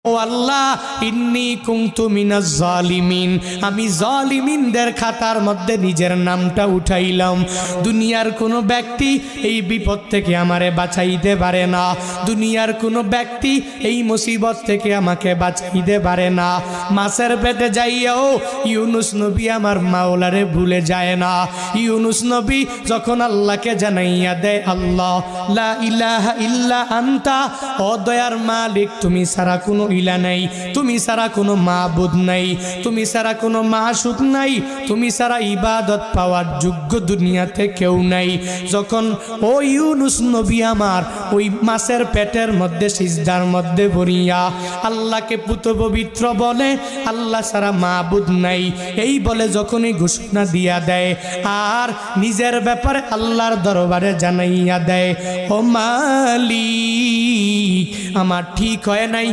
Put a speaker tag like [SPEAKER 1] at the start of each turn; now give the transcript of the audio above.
[SPEAKER 1] ও আল্লাহ ইন্নী কুনতু মিনাজ জালিমিন, আমি জালিমিনদের খাতার মধ্যে নিজের নামটা উঠাইলাম। দুনিয়ার কোনো ব্যক্তি এই বিপদ থেকে আমারে বাঁচাইতে পারে না, দুনিয়ার কোনো ব্যক্তি এই মুসিবত থেকে আমাকে বাঁচাইতে পারে না। মাছের পেটে যাইয়াও ইউনুস নবী আমার মাওলারে ভুলে যায় না। ইউনুস নবী যখন আল্লাহকে জানাইয়া দেয়, আল্লাহ লা ইলাহা ইল্লা আনতা, ও দয়ার মালিক তুমি ছাড়া কোনো ইলা নাই, তুমি ছাড়া কোনো মাবুদ নাই, তুমি ছাড়া কোনো মাশুক নাই, তুমি ছাড়া ইবাদত পাওয়ার যোগ্য দুনিয়াতে কেউ নাই। যখন ও ইউনুস নবী আমার ওই মাছের পেটের মধ্যে সিজদার মধ্যে পড়িয়া আল্লাহকে পুত পবিত্র বলে, আল্লাহ ছাড়া মাবুদ নাই এই বলে যখনই ঘোষণা দিয়া দেয় আর নিজের ব্যাপারে আল্লাহর দরবারে জানাইয়া দেয়, ও মালিক আমার ঠিক হয় নাই,